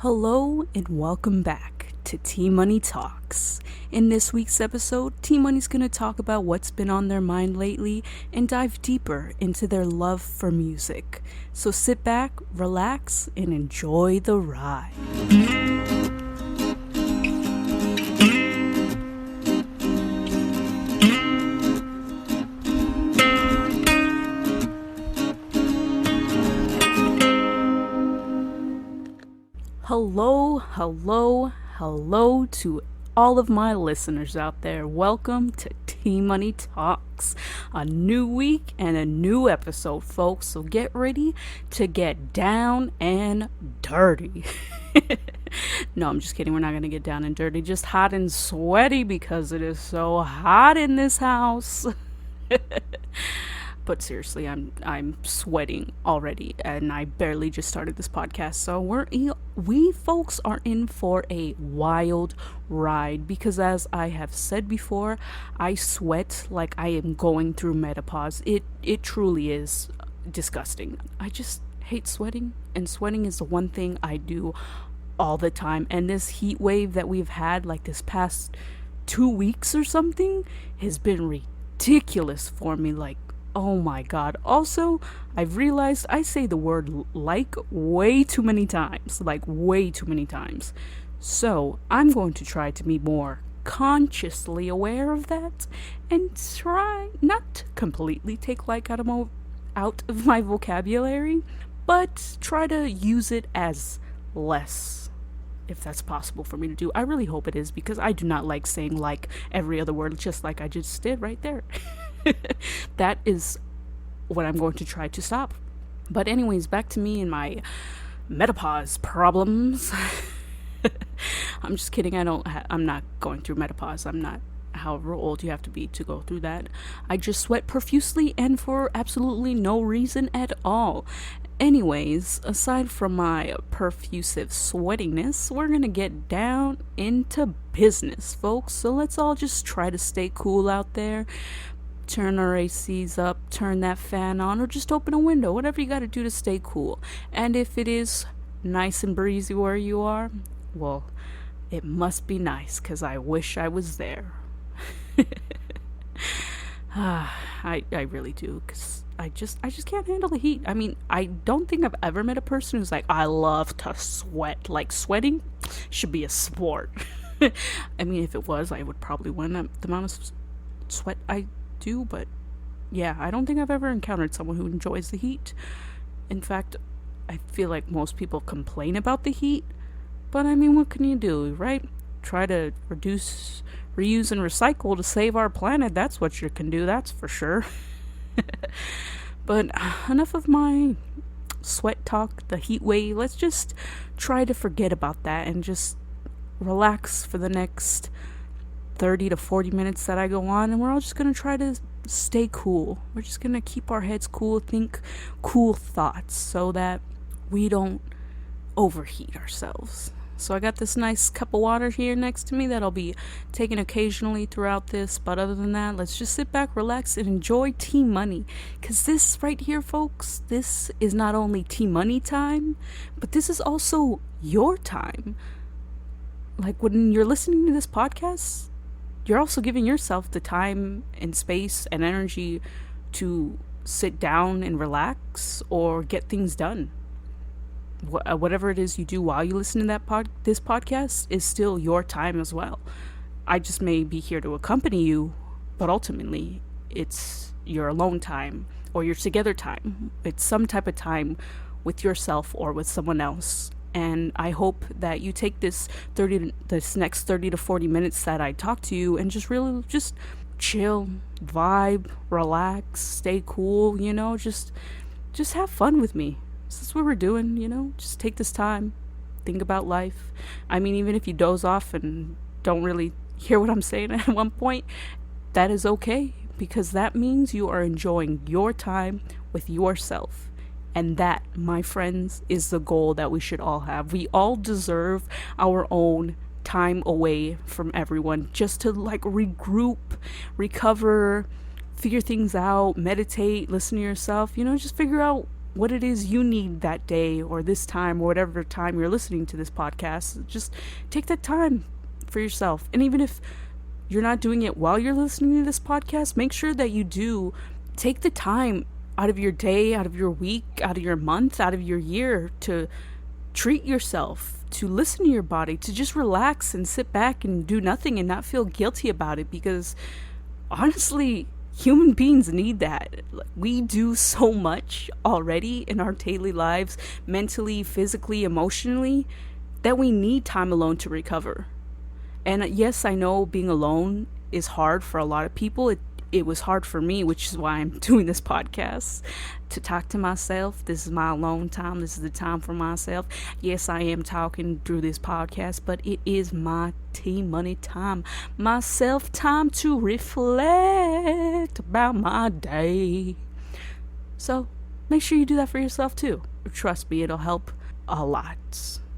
Hello and welcome back to T Money Talks. In this week's episode, T Money's going to talk about what's been on their mind lately and dive deeper into their love for music. So sit back, relax, and enjoy the ride. Hello to all of my listeners out there. Welcome to T Money Talks. A new week and a new episode, folks. So get ready to get down and dirty. No, I'm just kidding. We're not going to get down and dirty. Just hot and sweaty because it is so hot in this house. But seriously, I'm sweating already, and I barely just started this podcast. So we folks are in for a wild ride because, as I have said before, I sweat like I am going through menopause. It truly is disgusting. I just hate sweating, and sweating is the one thing I do all the time. And this heat wave that we've had, like this past 2 weeks or something, has been ridiculous for me. Like, oh my god. Also, I've realized I say the word like way too many times. So, I'm going to try to be more consciously aware of that and try not to completely take like out of my vocabulary, but try to use it as less, if that's possible for me to do. I really hope it is, because I do not like saying like every other word, just like I just did right there. That is what I'm going to try to stop. But anyways, back to me and my menopause problems. I'm just kidding. I'm not going through menopause. I'm not however old you have to be to go through that. I just sweat profusely and for absolutely no reason at all. Anyways, aside from my perfusive sweatiness, we're gonna get down into business, folks. So let's all just try to stay cool out there. Turn our ACs up, turn that fan on, or just open a window, whatever you gotta do to stay cool. And if it is nice and breezy where you are, well, it must be nice, because I wish I was there. I really do, because I just can't handle the heat. I mean, I don't think I've ever met a person who's like, I love to sweat. Like, sweating should be a sport. I mean, if it was, I would probably win the amount of sweat I do, but yeah, I don't think I've ever encountered someone who enjoys the heat. In fact, I feel like most people complain about the heat, but I mean, what can you do, right? Try to reduce, reuse, and recycle to save our planet. That's what you can do, that's for sure. But enough of my sweat talk, the heat wave. Let's just try to forget about that and just relax for the next 30 to 40 minutes that I go on, and we're all just going to try to stay cool. We're just going to keep our heads cool, think cool thoughts so that we don't overheat ourselves. So I got this nice cup of water here next to me that I'll be taking occasionally throughout this, but other than that, let's just sit back, relax, and enjoy T Money, because this right here, folks, this is not only T Money time, but this is also your time. Like, when you're listening to this podcast, you're also giving yourself the time and space and energy to sit down and relax or get things done. Whatever it is you do while you listen to this podcast is still your time as well. I just may be here to accompany you, but ultimately it's your alone time or your together time. It's some type of time with yourself or with someone else. And I hope that you take this next 30 to 40 minutes that I talk to you and just really just chill, vibe, relax, stay cool, just have fun with me. That's what we're doing, just take this time, think about life. I mean, even if you doze off and don't really hear what I'm saying at one point, that is okay, because that means you are enjoying your time with yourself. And that, my friends, is the goal that we should all have. We all deserve our own time away from everyone, just to like regroup, recover, figure things out, meditate, listen to yourself, just figure out what it is you need that day or this time or whatever time you're listening to this podcast. Just take that time for yourself. And even if you're not doing it while you're listening to this podcast, make sure that you do take the time out of your day, out of your week, out of your month, out of your year to treat yourself, to listen to your body, to just relax and sit back and do nothing and not feel guilty about it, because honestly, human beings need that. We do so much already in our daily lives, mentally, physically, emotionally, that we need time alone to recover. And yes, I know being alone is hard for a lot of people. It was hard for me, which is why I'm doing this podcast, to talk to myself. This is my alone time. This is the time for myself. Yes, I am talking through this podcast, but it is my money time, my self time to reflect about my day. So make sure you do that for yourself too. Trust me, it'll help a lot.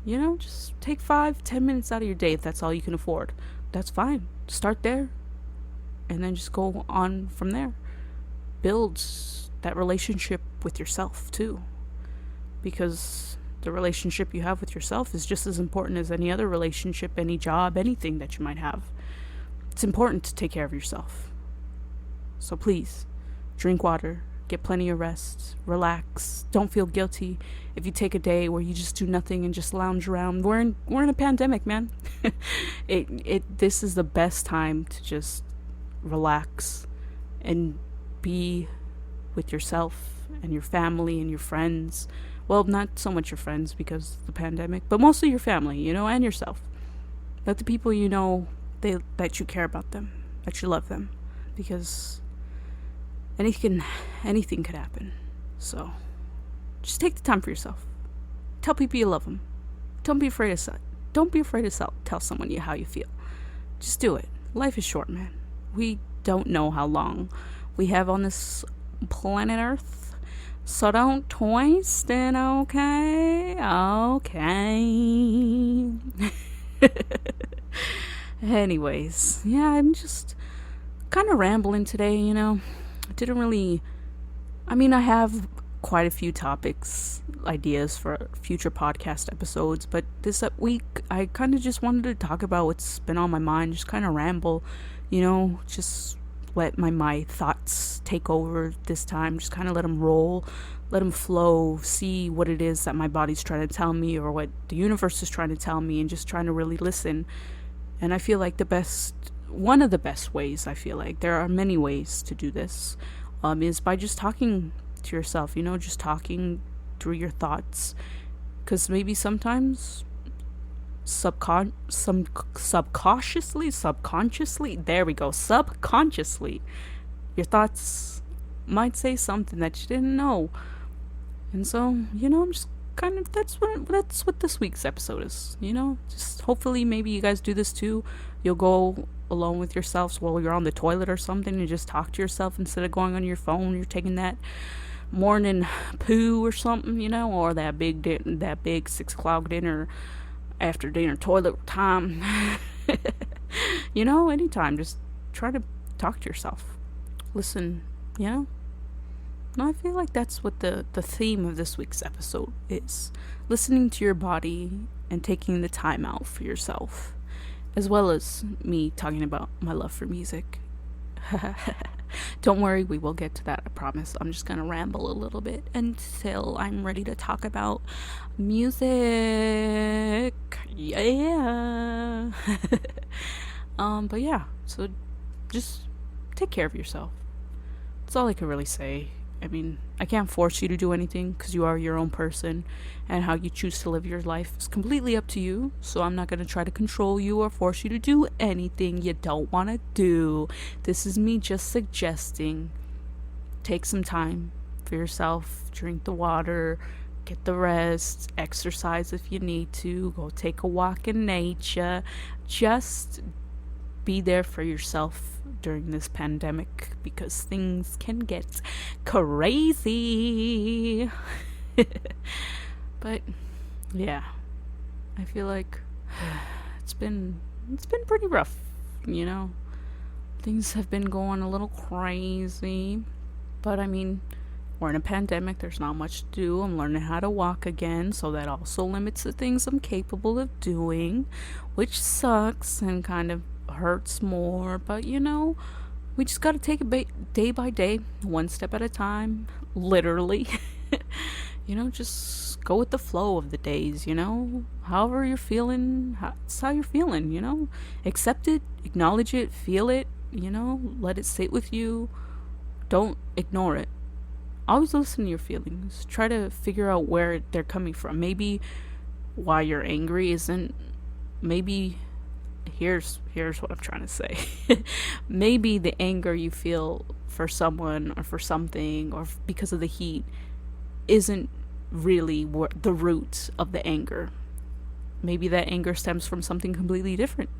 Just take 5-10 minutes out of your day if that's all you can afford. That's fine. Start there. And then just go on from there. Build that relationship with yourself too. Because the relationship you have with yourself is just as important as any other relationship, any job, anything that you might have. It's important to take care of yourself. So please, drink water, get plenty of rest, relax, don't feel guilty if you take a day where you just do nothing and just lounge around. We're in a pandemic, man. This is the best time to just relax and be with yourself and your family and your friends. Well, not so much your friends because of the pandemic, but mostly your family, and yourself. Let the people that you care about them, that you love them, because anything could happen. So just take the time for yourself. Tell people you love them. Don't be afraid to tell someone how you feel. Just do it. Life is short, man. We don't know how long we have on this planet Earth, so don't waste it, okay? Okay. Anyways, yeah, I'm just kind of rambling today, I have quite a few ideas for future podcast episodes, but this week I kind of just wanted to talk about what's been on my mind, just kind of ramble, just let my thoughts take over this time, just kind of let them roll, let them flow, see what it is that my body's trying to tell me or what the universe is trying to tell me, and just trying to really listen. And I feel like one of the best ways, I feel like there are many ways to do this, is by just talking to yourself, just talking through your thoughts, because maybe sometimes subconsciously, there we go, subconsciously, your thoughts might say something that you didn't know. And so, I'm just kind of, that's what this week's episode is, just hopefully maybe you guys do this too. You'll go alone with yourselves while you're on the toilet or something and just talk to yourself instead of going on your phone. You're taking that morning poo or something, or that big 6 o'clock dinner, after dinner toilet time. Anytime, just try to talk to yourself, listen. And I feel like that's what the theme of this week's episode is: listening to your body and taking the time out for yourself, as well as me talking about my love for music. Don't worry, we will get to that, I promise. I'm just gonna ramble a little bit until I'm ready to talk about music. Yeah. But yeah, so just take care of yourself. That's all I can really say. I can't force you to do anything because you are your own person, and how you choose to live your life is completely up to you. So I'm not going to try to control you or force you to do anything you don't want to do. This is me just suggesting. Take some time for yourself, drink the water, get the rest, exercise if you need to, go take a walk in nature. Just be there for yourself during this pandemic, because things can get crazy. But yeah, I feel like it's been pretty rough, Things have been going a little crazy, but We're in a pandemic, there's not much to do. I'm learning how to walk again, so that also limits the things I'm capable of doing, which sucks and kind of hurts more. But we just gotta take it day by day, one step at a time, literally. Just go with the flow of the days, however you're feeling, that's how you're feeling, accept it, acknowledge it, feel it, let it sit with you. Don't ignore it. Always listen to your feelings. Try to figure out where they're coming from. Maybe why you're angry isn't, maybe here's what I'm trying to say. Maybe the anger you feel for someone or for something or because of the heat isn't really the root of the anger. Maybe that anger stems from something completely different.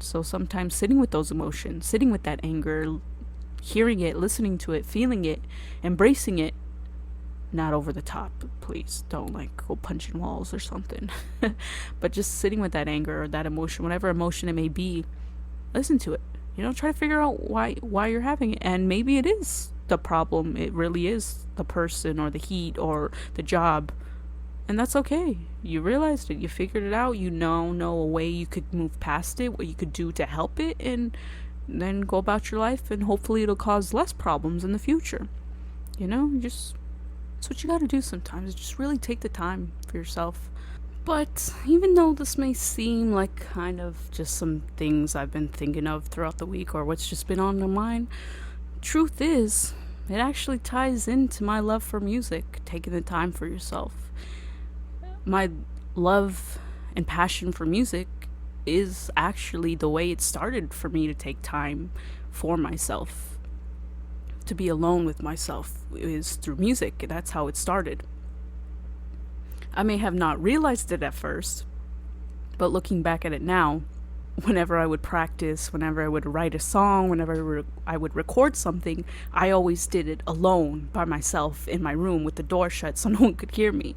So sometimes sitting with those emotions, sitting with that anger, hearing it, listening to it, feeling it, embracing it, not over the top, please. Don't go punching walls or something. But just sitting with that anger or that emotion, whatever emotion it may be, listen to it. Try to figure out why you're having it. And maybe it is the problem. It really is the person or the heat or the job. And that's okay. You realized it. You figured it out. You know a way you could move past it, what you could do to help it, and then go about your life, and hopefully it'll cause less problems in the future. Just that's what you gotta do sometimes. Just really take the time for yourself. But even though this may seem like kind of just some things I've been thinking of throughout the week or what's just been on my mind, truth is, it actually ties into my love for music, taking the time for yourself. My love and passion for music is actually the way it started for me to take time for myself. To be alone with myself is through music. That's how it started. I may have not realized it at first, but looking back at it now, whenever I would practice, whenever I would write a song, whenever I would record something, I always did it alone, by myself, in my room with the door shut so no one could hear me.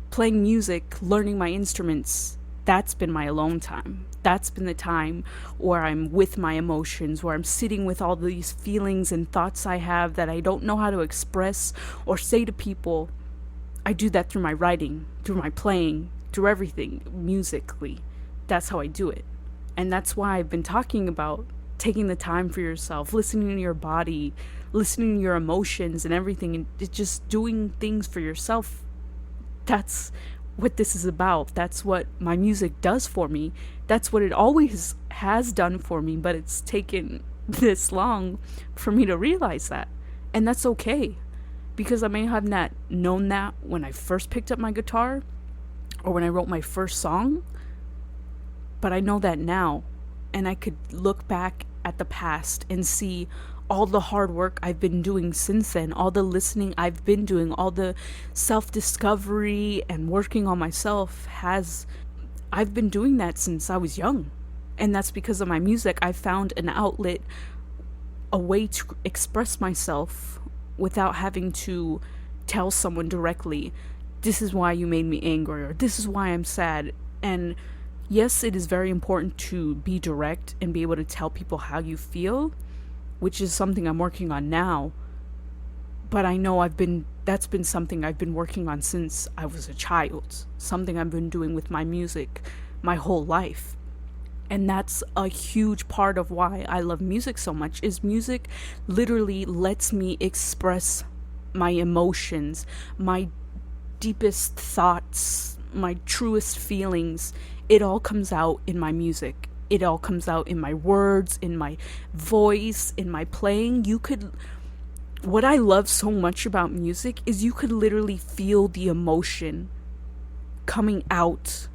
Playing music, learning my instruments, that's been my alone time. That's been the time where I'm with my emotions, where I'm sitting with all these feelings and thoughts I have that I don't know how to express or say to people. I do that through my writing, through my playing, through everything, musically. That's how I do it. And that's why I've been talking about taking the time for yourself, listening to your body, listening to your emotions and everything, and just doing things for yourself. That's what this is about. That's what my music does for me. That's what it always has done for me, but it's taken this long for me to realize that. And that's okay, because I may have not known that when I first picked up my guitar or when I wrote my first song, but I know that now, and I could look back at the past and see all the hard work I've been doing since then, all the listening I've been doing, all the self-discovery and working on myself I've been doing that since I was young. And that's because of my music. I found an outlet, a way to express myself without having to tell someone directly, this is why you made me angry, or this is why I'm sad. And yes, it is very important to be direct and be able to tell people how you feel, which is something I'm working on now. But I know that's been something I've been working on since I was a child, something I've been doing with my music my whole life. And that's a huge part of why I love music so much, is music literally lets me express my emotions, my deepest thoughts, my truest feelings. It all comes out in my music. It all comes out in my words, in my voice, in my playing. What I love so much about music is you could literally feel the emotion coming out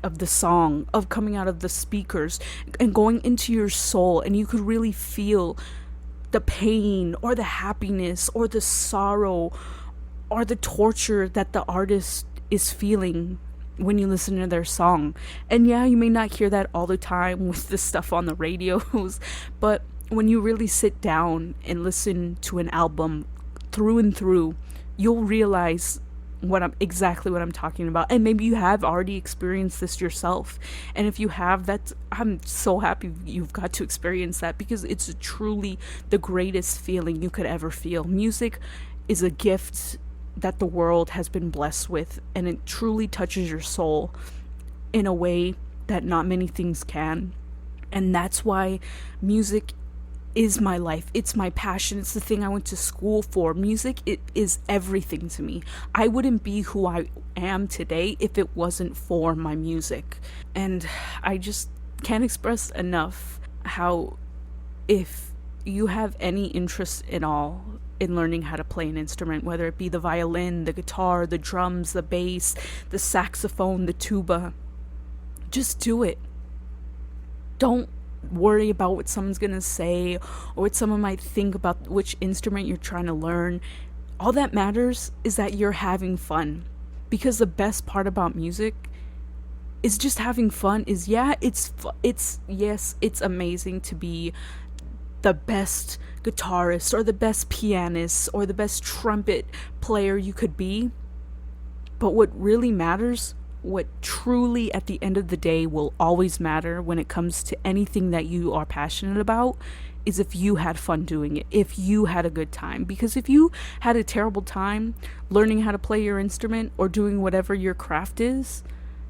of the song, of coming out of the speakers and going into your soul, and you could really feel the pain or the happiness or the sorrow or the torture that the artist is feeling when you listen to their song. And yeah, you may not hear that all the time with the stuff on the radios, but when you really sit down and listen to an album through and through, you'll realize exactly what I'm talking about. And maybe you have already experienced this yourself. And if you have, I'm so happy you've got to experience that, because it's truly the greatest feeling you could ever feel. Music is a gift that the world has been blessed with, and it truly touches your soul in a way that not many things can. And that's why music is my life. It's my passion. It's the thing I went to school for. Music, it is everything to me. I wouldn't be who I am today if it wasn't for my music. And I just can't express enough how, if you have any interest at all in learning how to play an instrument, whether it be the violin, the guitar, the drums, the bass, the saxophone, the tuba, just do it. Don't worry about what someone's gonna say or what someone might think about which instrument you're trying to learn. All that matters is that you're having fun, because the best part about music is just having fun. Is it's amazing to be the best guitarist or the best pianist or the best trumpet player you could be, but what really matters, what truly at the end of the day will always matter when it comes to anything that you are passionate about, is if you had fun doing it, if you had a good time. Because if you had a terrible time learning how to play your instrument or doing whatever your craft is,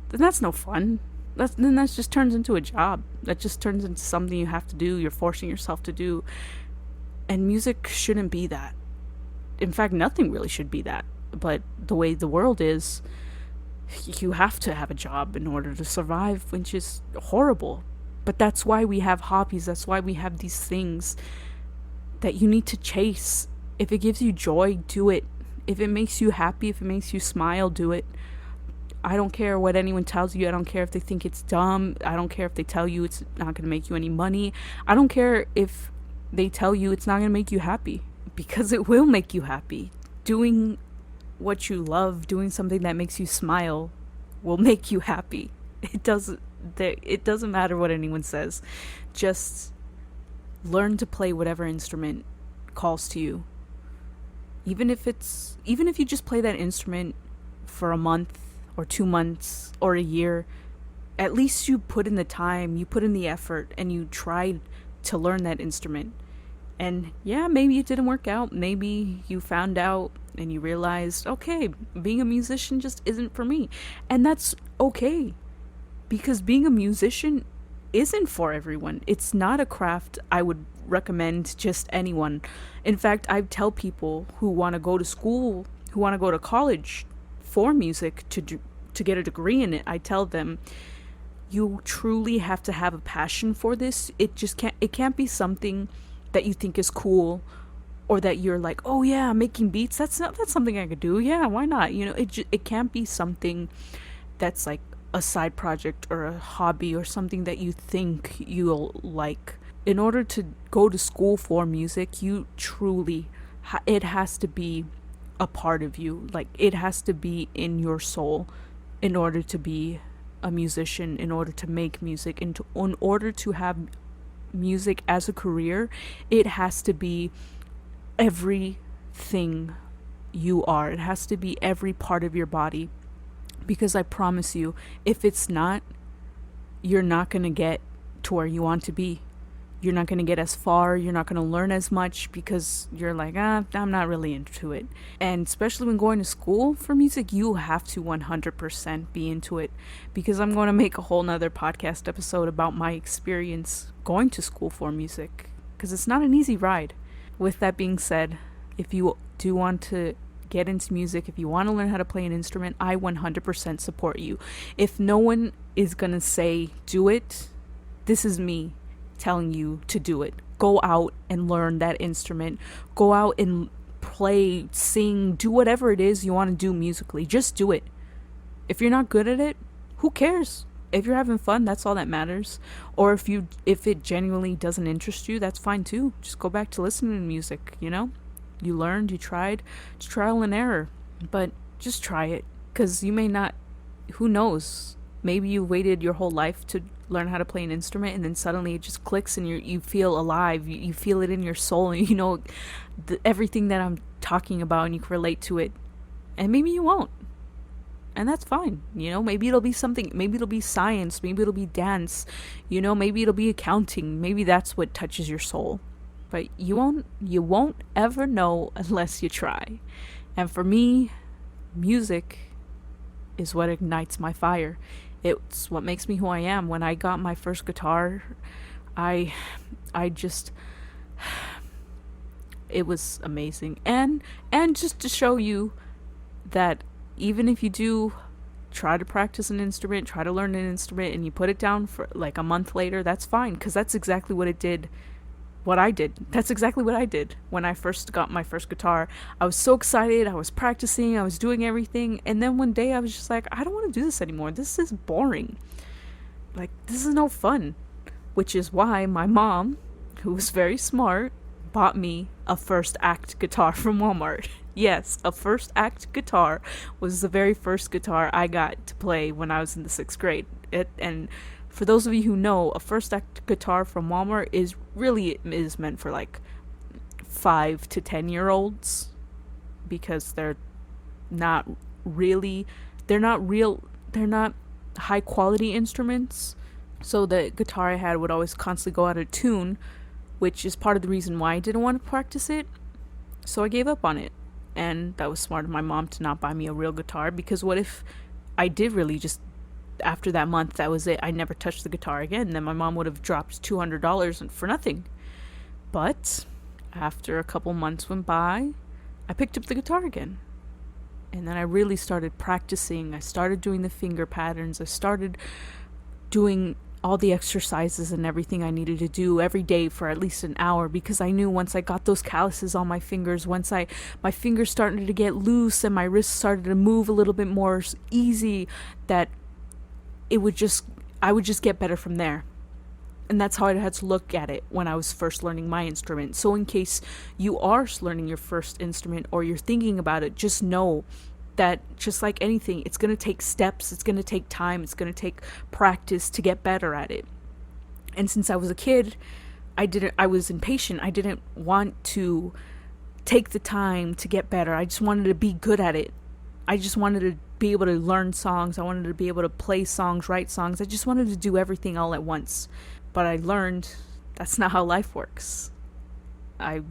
then that's no fun. Then that just turns into a job. That just turns into something you have to do, you're forcing yourself to do. And music shouldn't be that. In fact, nothing really should be that. But the way the world is, you have to have a job in order to survive, which is horrible. But that's why we have hobbies. That's why we have these things that you need to chase. If it gives you joy, do it. If it makes you happy, if it makes you smile, do it. I don't care what anyone tells you. I don't care if they think it's dumb. I don't care if they tell you it's not going to make you any money. I don't care if they tell you it's not going to make you happy, because it will make you happy. Doing what you love, doing something that makes you smile, will make you happy. It doesn't matter what anyone says. Just learn to play whatever instrument calls to you. Even if you just play that instrument for a month or 2 months or a year, at least you put in the time, you put in the effort, and you tried to learn that instrument. And yeah, maybe it didn't work out. Maybe you found out and you realized, okay, being a musician just isn't for me. And that's okay, because being a musician isn't for everyone. It's not a craft I would recommend just anyone. In fact, I tell people who want to go to school, who want to go to college for music to get a degree in it, I tell them, you truly have to have a passion for this. It can't be something that you think is cool, or that you're like, oh yeah, making beats, that's something I could do. Yeah, why not? It can't be something that's like a side project or a hobby or something that you think you'll like. In order to go to school for music, you truly it has to be a part of you. Like, it has to be in your soul in order to be a musician, in order to make music, in order to have music as a career. It has to be everything you are. It has to be every part of your body. Because I promise you, if it's not, you're not going to get to where you want to be. You're not going to get as far. You're not going to learn as much, because you're like, I'm not really into it. And especially when going to school for music, you have to 100% be into it. Because I'm going to make a whole nother podcast episode about my experience going to school for music, because it's not an easy ride. With that being said, if you do want to get into music, if you want to learn how to play an instrument, I 100% support you. If no one is going to say do it, this is me telling you to do it. Go out and learn that instrument. Go out and play, sing, do whatever it is you want to do musically. Just do it. If you're not good at it, who cares? If you're having fun, that's all that matters. Or if it genuinely doesn't interest you, that's fine too. Just go back to listening to music, You learned, you tried. It's trial and error. But just try it. Because you may not, who knows? Maybe you waited your whole life to learn how to play an instrument, and then suddenly it just clicks and you feel alive. You feel it in your soul, and everything that I'm talking about, and you can relate to it. And maybe you won't. And that's fine. Maybe it'll be something, maybe it'll be science, maybe it'll be dance, maybe it'll be accounting. Maybe that's what touches your soul. But you won't ever know unless you try. And for me, music is what ignites my fire. It's what makes me who I am. When I got my first guitar, I I just it was amazing. And just to show you that even if you do try to practice an instrument, try to learn an instrument, and you put it down for like a month later, that's fine, because that's exactly what I did. That's exactly what I did when I first got my first guitar. I was so excited, I was practicing, I was doing everything, and then one day I was just like, I don't want to do this anymore. This is boring. Like, this is no fun. Which is why my mom, who was very smart, bought me a first act guitar from Walmart. Yes, a first act guitar was the very first guitar I got to play when I was in the 6th grade. And for those of you who know, a first act guitar from Walmart is meant for like 5 to 10-year-olds, because they're not really they're not high quality instruments. So the guitar I had would always constantly go out of tune, which is part of the reason why I didn't want to practice it. So I gave up on it. And that was smart of my mom to not buy me a real guitar, because what if I did really just, after that month, that was it, I never touched the guitar again, then my mom would have dropped $200 for nothing. But after a couple months went by, I picked up the guitar again. And then I really started practicing. I started doing the finger patterns. I started doing all the exercises and everything I needed to do every day for at least an hour, because I knew once I got those calluses on my fingers, once my fingers started to get loose and my wrists started to move a little bit more easy, that I would just get better from there. And that's how I had to look at it when I was first learning my instrument. So in case you are learning your first instrument or you're thinking about it, just know that just like anything, it's going to take steps, it's going to take time, it's going to take practice to get better at it. And since I was a kid, I was impatient. I didn't want to take the time to get better. I just wanted to be good at it. I just wanted to be able to learn songs. I wanted to be able to play songs, write songs. I just wanted to do everything all at once. But I learned that's not how life works. I'm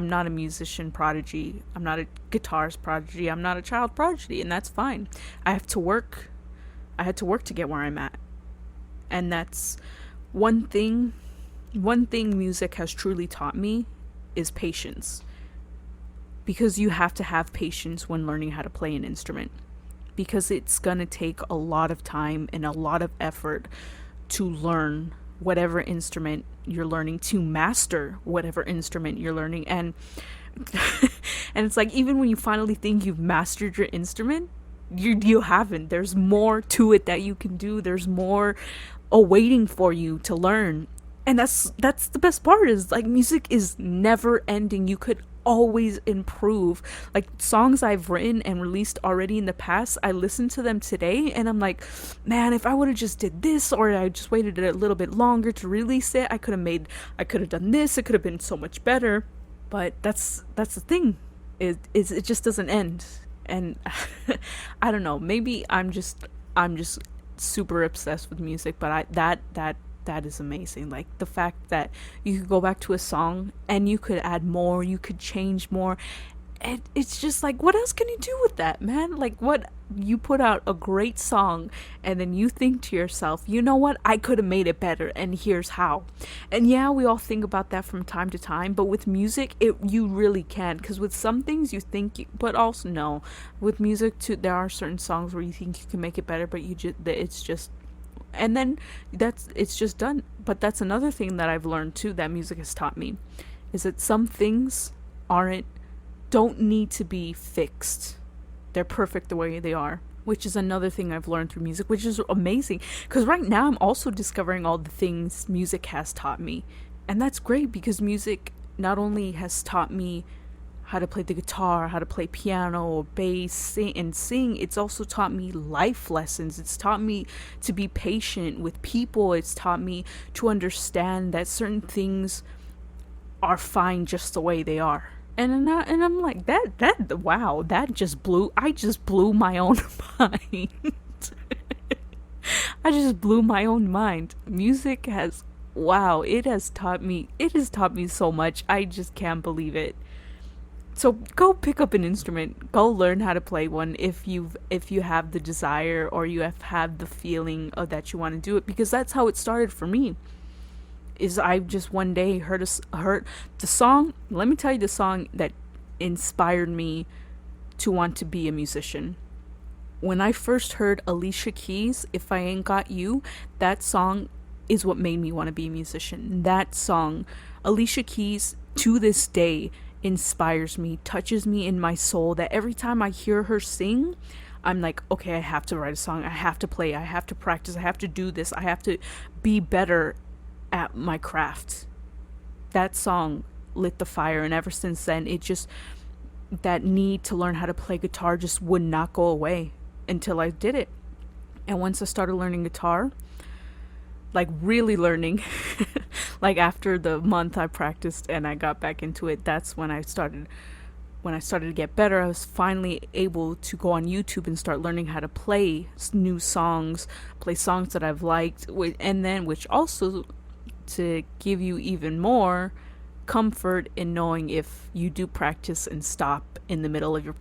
not a musician prodigy. I'm not a guitarist prodigy. I'm not a child prodigy, and that's fine. I had to work to get where I'm at. And that's one thing music has truly taught me is patience. Because you have to have patience when learning how to play an instrument. Because it's going to take a lot of time and a lot of effort to learn whatever instrument you're learning, to master whatever instrument you're learning. And and it's like, even when you finally think you've mastered your instrument, you haven't. There's more to it that you can do. There's more awaiting for you to learn. And that's the best part, is like, music is never ending. You could always improve. Like, songs I've written and released already in the past, I listen to them today and I'm like, man, if I would have just did this, or I just waited a little bit longer to release it, I could have done this, it could have been so much better. But that's the thing, it just doesn't end. And I don't know, maybe I'm just super obsessed with music, but that is amazing. Like, the fact that you could go back to a song and you could add more, you could change more. And it's just like, what else can you do with that, man? Like, what, you put out a great song and then you think to yourself, you know what, I could have made it better, and here's how. And yeah, we all think about that from time to time, but with music, you really can. Because with some things you think, but also no, with music too, there are certain songs where you think you can make it better, but it's just, and then it's just done. But that's another thing that I've learned too, that music has taught me, is that some things don't need to be fixed. They're perfect the way they are, which is another thing I've learned through music, which is amazing. Because right now I'm also discovering all the things music has taught me. And that's great, because music not only has taught me how to play the guitar, how to play piano or bass, sing, it's also taught me life lessons. It's taught me to be patient with people. It's taught me to understand that certain things are fine just the way they are. And I'm like, that wow, that just blew I just blew my own mind. I just blew my own mind. Music has wow, it has taught me so much. I just can't believe it. So go pick up an instrument. Go learn how to play one if you have the desire, or you have had the feeling of that you want to do it, because that's how it started for me. Is I just one day heard the song. Let me tell you the song that inspired me to want to be a musician. When I first heard Alicia Keys, If I Ain't Got You, that song is what made me want to be a musician. That song, Alicia Keys, to this day, inspires me, touches me in my soul, that every time I hear her sing, I'm like, okay, I have to write a song. I have to play. I have to practice. I have to do this. I have to be better at my craft. That song lit the fire, and ever since then, that need to learn how to play guitar just would not go away until I did it. And once I started learning guitar, like really learning, like after the month I practiced and I got back into it, that's when I started to get better. I was finally able to go on YouTube and start learning how to play new songs, play songs that I've liked, and then which also to give you even more comfort in knowing if you do practice and stop in the middle of your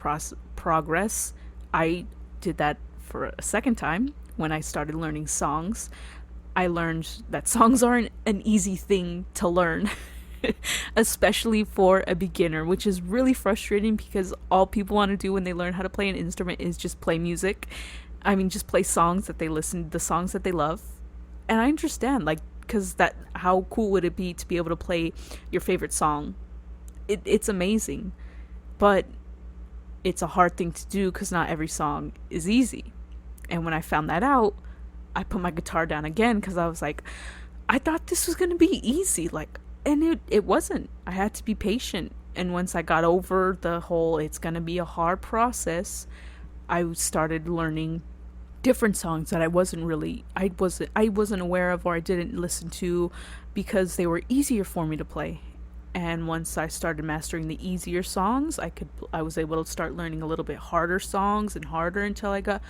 progress. I did that for a second time when I started learning songs. I learned that songs aren't an easy thing to learn, especially for a beginner, which is really frustrating because all people want to do when they learn how to play an instrument is just play music. I mean, just play songs that they listen, the songs that they love. And I understand, like, because that, how cool would it be to be able to play your favorite song? It's amazing, but it's a hard thing to do because not every song is easy. And when I found that out, I put my guitar down again because I was like, I thought this was gonna be easy, like, and it wasn't. I had to be patient. And once I got over the whole it's gonna be a hard process, I started learning different songs that I wasn't aware of, or I didn't listen to because they were easier for me to play. And once I started mastering the easier songs, I was able to start learning a little bit harder songs and harder until I got,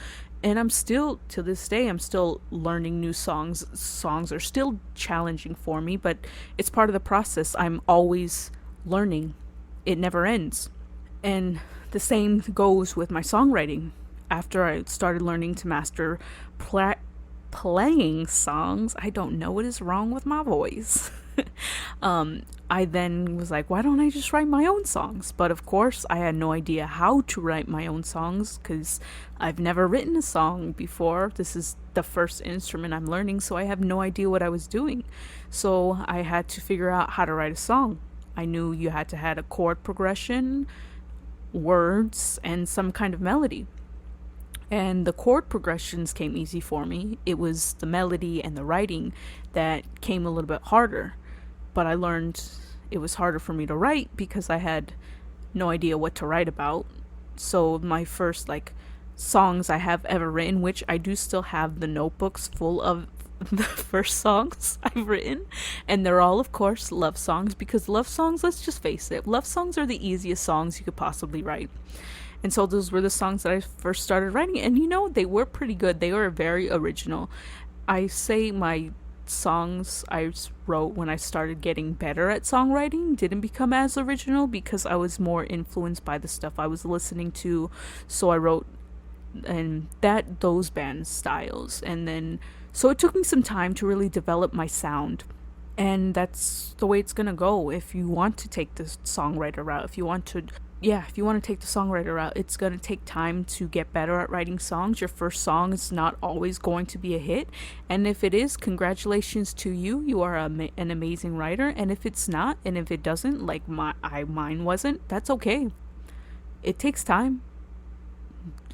and I'm still to this day I'm still learning new songs. Songs are still challenging for me, but it's part of the process. I'm always learning. It never ends. And the same goes with my songwriting. After I started learning to master playing songs, I don't know what is wrong with my voice. I then was like, why don't I just write my own songs? But of course, I had no idea how to write my own songs because I've never written a song before. This is the first instrument I'm learning, so I have no idea what I was doing. So I had to figure out how to write a song. I knew you had to have a chord progression, words, and some kind of melody. And the chord progressions came easy for me. It was the melody and the writing that came a little bit harder. But I learned it was harder for me to write because I had no idea what to write about. So my first songs I have ever written, which I do still have the notebooks full of the first songs I've written, and they're all of course love songs, because love songs, let's just face it, love songs are the easiest songs you could possibly write. And so those were the songs that I first started writing, and they were pretty good. They were very original. I say my songs I wrote when I started getting better at songwriting didn't become as original because I was more influenced by the stuff I was listening to. So I wrote and those band styles, and then so it took me some time to really develop my sound. And that's the way it's gonna go if you want to take the songwriter route. If you want to take the songwriter route, it's going to take time to get better at writing songs. Your first song is not always going to be a hit. And if it is, congratulations to you. You are an amazing writer. And if it's not, and if it doesn't, like mine wasn't, that's okay. It takes time.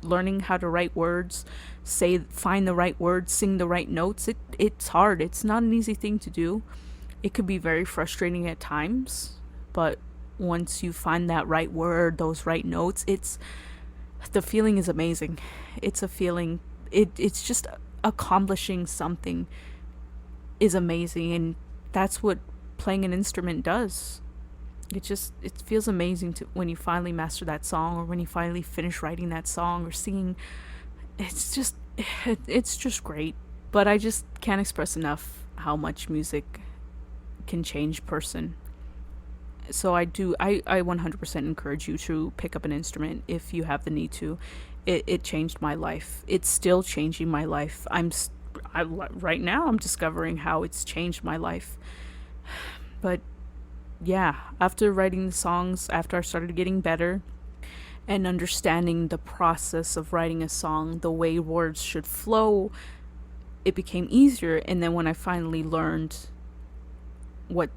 Learning how to write words, find the right words, sing the right notes. It's hard. It's not an easy thing to do. It could be very frustrating at times, but once you find that right word, those right notes, the feeling is amazing. It's a feeling, it's just accomplishing something is amazing, and that's what playing an instrument does. It feels amazing to when you finally master that song, or when you finally finish writing that song or singing. It's just it's just great. But I just can't express enough how much music can change a person. So I 100% encourage you to pick up an instrument if you have the need to. It changed my life. It's still changing my life. Right now I'm discovering how it's changed my life. But yeah, after writing the songs, after I started getting better and understanding the process of writing a song, the way words should flow, it became easier. And then when I finally learned what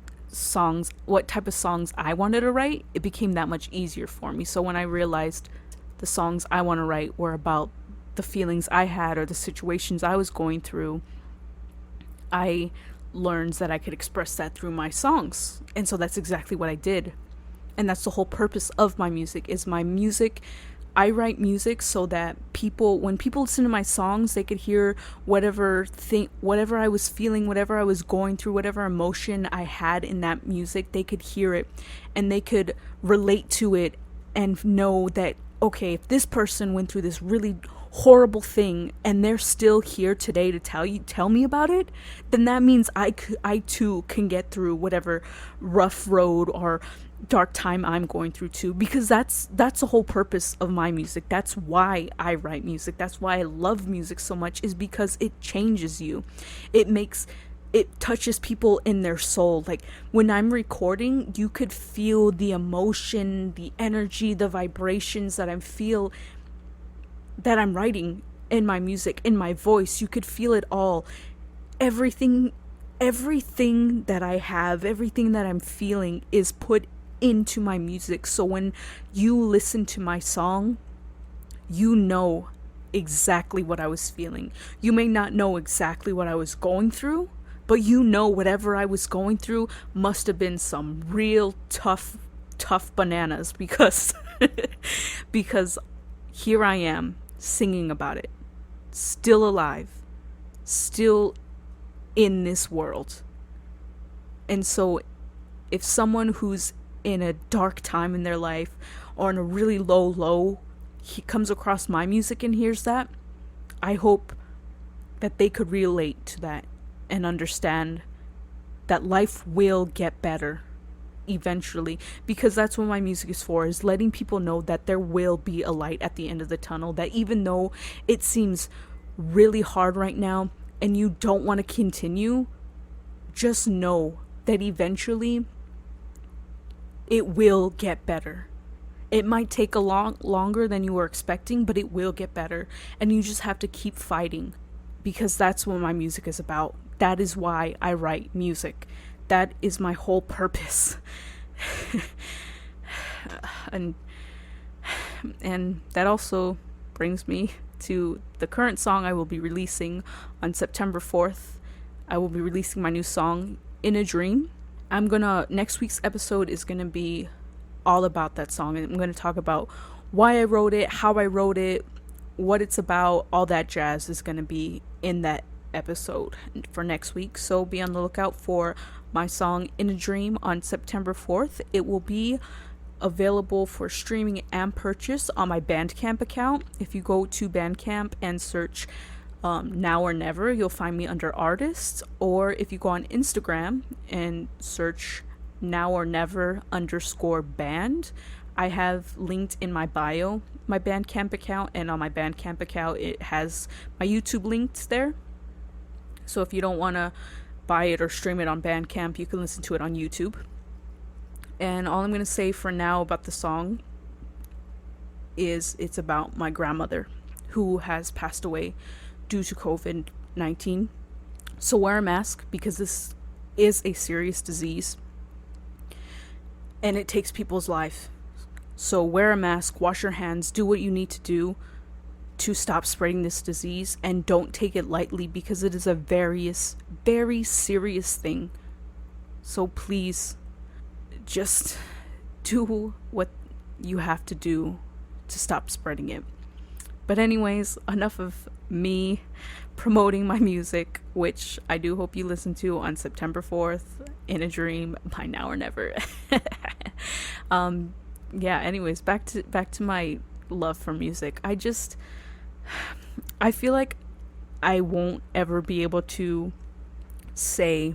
what type of songs I wanted to write, it became that much easier for me. So when I realized the songs I want to write were about the feelings I had or the situations I was going through, I learned that I could express that through my songs. And so that's exactly what I did. And that's the whole purpose of my music. Is my music, I write music so that when people listen to my songs, they could hear whatever I was feeling, whatever I was going through, whatever emotion I had in that music, they could hear it and they could relate to it and know that, okay, if this person went through this really horrible thing and they're still here today to tell me about it, then that means I too can get through whatever rough road or dark time I'm going through too, because that's the whole purpose of my music. That's why I write music. That's why I love music so much, is because it changes you. It touches people in their soul. Like when I'm recording, you could feel the emotion, the energy, the vibrations that I'm writing in my music, in my voice. You could feel it all. Everything that I have, everything that I'm feeling is put into my music. So when you listen to my song, you know exactly what I was feeling. You may not know exactly what I was going through, but you know whatever I was going through must have been some real tough bananas, because because here I am singing about it, still alive, still in this world. And so if someone who's in a dark time in their life or in a really low, he comes across my music and hears that, I hope that they could relate to that and understand that life will get better eventually, because that's what my music is for, is letting people know that there will be a light at the end of the tunnel, that even though it seems really hard right now and you don't want to continue, just know that eventually it will get better. It might take a longer than you were expecting, but it will get better. And you just have to keep fighting, because that's what my music is about. That is why I write music. That is my whole purpose. and that also brings me to the current song I will be releasing on September 4th. I will be releasing my new song, In a Dream. Next week's episode is gonna be all about that song, and I'm gonna talk about why I wrote it, how I wrote it, what it's about. All that jazz is gonna be in that episode for next week. So be on the lookout for my song In a Dream on September 4th. It will be available for streaming and purchase on my Bandcamp account. If you go to Bandcamp and search Now or Never, you'll find me under artists. Or if you go on Instagram and search Now or Never _band, I have linked in my bio my Bandcamp account, and on my Bandcamp account it has my YouTube links there. So if you don't want to buy it or stream it on Bandcamp, you can listen to it on YouTube. And all I'm going to say for now about the song is it's about my grandmother, who has passed away due to COVID-19. So wear a mask, because this is a serious disease and it takes people's life. So wear a mask, wash your hands, do what you need to do to stop spreading this disease, and don't take it lightly, because it is a very, very serious thing. So please just do what you have to do to stop spreading it. But anyways, enough of me promoting my music, which I do hope you listen to on September 4th, In a Dream by Now or Never. Yeah, anyways, back to my love for music. I feel like I won't ever be able to say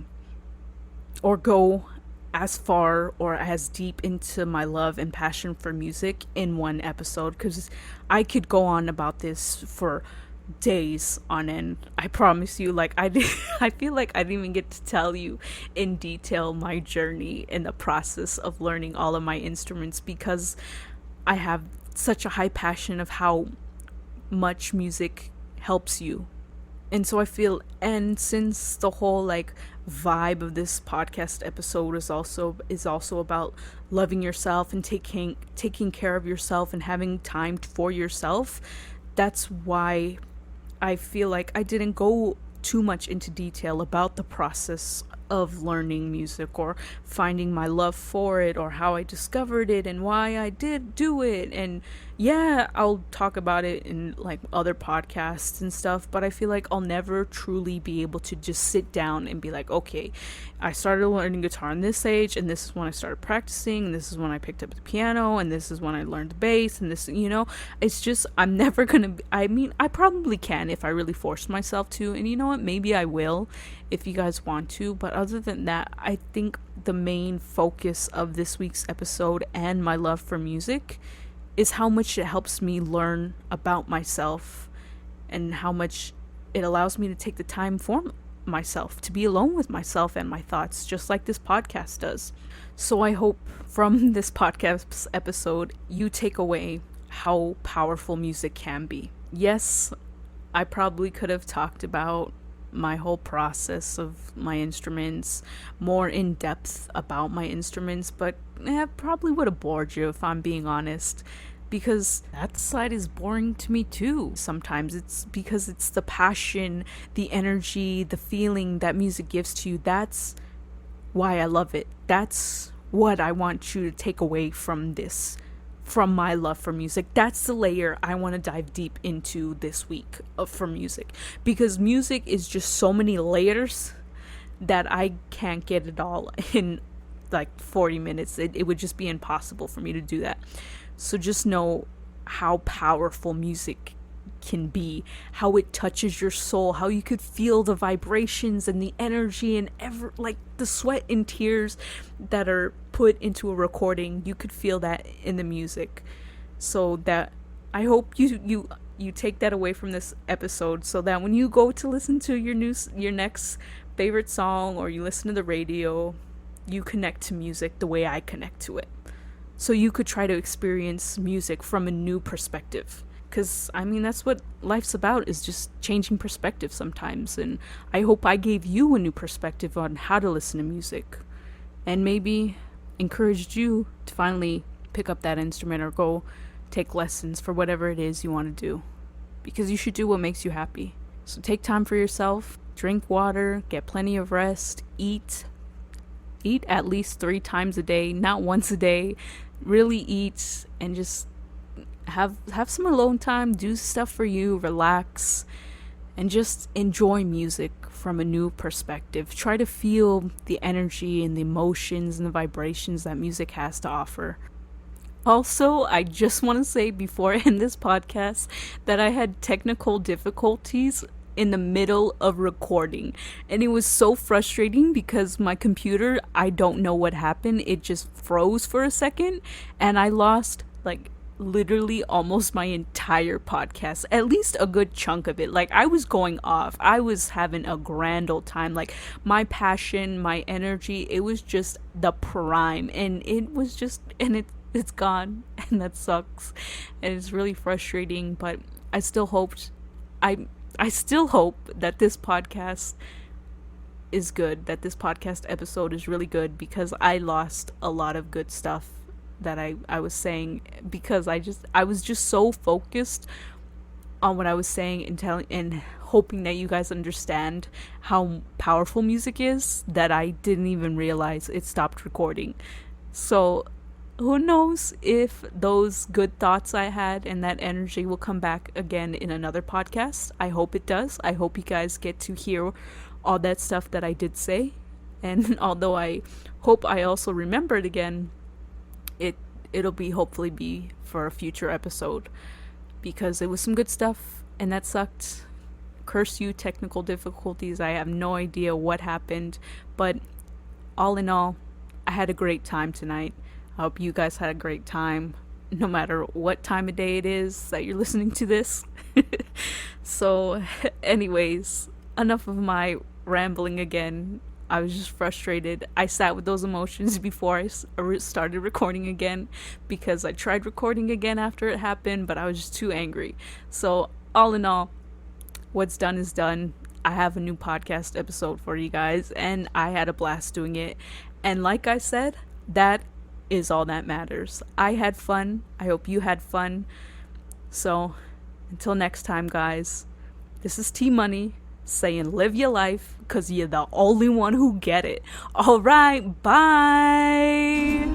or go as far or as deep into my love and passion for music in one episode, because I could go on about this for days on end. I promise you, like I feel like I didn't even get to tell you in detail my journey in the process of learning all of my instruments, because I have such a high passion of how much music helps you. And so I feel, and since the whole like vibe of this podcast episode is also about loving yourself and taking care of yourself and having time for yourself, that's why I feel like I didn't go too much into detail about the process of learning music or finding my love for it or how I discovered it and why I did do it. And yeah, I'll talk about it in like other podcasts and stuff, but I feel like I'll never truly be able to just sit down and be like, okay, I started learning guitar in this age, and this is when I started practicing, and this is when I picked up the piano, and this is when I learned the bass, and this, it's just, I'm never gonna I mean, I probably can if I really force myself to, and you know what, maybe I will if you guys want to, but other than that, I think the main focus of this week's episode and my love for music is how much it helps me learn about myself and how much it allows me to take the time for myself, to be alone with myself and my thoughts, just like this podcast does. So I hope from this podcast episode you take away how powerful music can be. Yes, I probably could have talked about my whole process of my instruments more in depth about my instruments, but it probably would have bored you if I'm being honest, because that side is boring to me too. Sometimes it's because it's the passion, the energy, the feeling that music gives to you. That's why I love it. That's what I want you to take away from this, from my love for music. That's the layer I want to dive deep into this week for music, because music is just so many layers that I can't get it all in like 40 minutes. It would just be impossible for me to do that. So just know how powerful music can be, how it touches your soul, how you could feel the vibrations and the energy and like the sweat and tears that are put into a recording. You could feel that in the music. So that I hope you take that away from this episode, so that when you go to listen to your next favorite song, or you listen to the radio, you connect to music the way I connect to it. So you could try to experience music from a new perspective. Because, I mean, that's what life's about, is just changing perspective sometimes. And I hope I gave you a new perspective on how to listen to music. And maybe encouraged you to finally pick up that instrument or go take lessons for whatever it is you want to do. Because you should do what makes you happy. So take time for yourself, drink water, get plenty of rest, eat at least 3 times a day, not once a day. Really eat and just have some alone time, do stuff for you, relax, and just enjoy music from a new perspective. Try to feel the energy and the emotions and the vibrations that music has to offer. Also, I just want to say before I end this podcast that I had technical difficulties in the middle of recording, and it was so frustrating because my computer, I don't know what happened, it just froze for a second, and I lost like literally almost my entire podcast, at least a good chunk of it. Like, I was going off, I was having a grand old time, like my passion, my energy, it was just the prime, and it's gone, and that sucks, and it's really frustrating. But I still hope that this podcast is good, that this podcast episode is really good, because I lost a lot of good stuff that I was saying, because I was just so focused on what I was saying and hoping that you guys understand how powerful music is, that I didn't even realize it stopped recording. So who knows if those good thoughts I had and that energy will come back again in another podcast. I hope it does. I hope you guys get to hear all that stuff that I did say. And although I hope I also remember it again, it'll be hopefully be for a future episode, because it was some good stuff and that sucked. Curse you, technical difficulties. I have no idea what happened, but all in all, I had a great time tonight. I hope you guys had a great time, no matter what time of day it is that you're listening to this. So, anyways, enough of my rambling again. I was just frustrated. I sat with those emotions before I started recording again, because I tried recording again after it happened, but I was just too angry. So, all in all, what's done is done. I have a new podcast episode for you guys, and I had a blast doing it. And like I said, that is all that matters. I had fun. I hope you had fun. So, until next time, guys, this is T-Money saying live your life, because you're the only one who get it. All right, bye.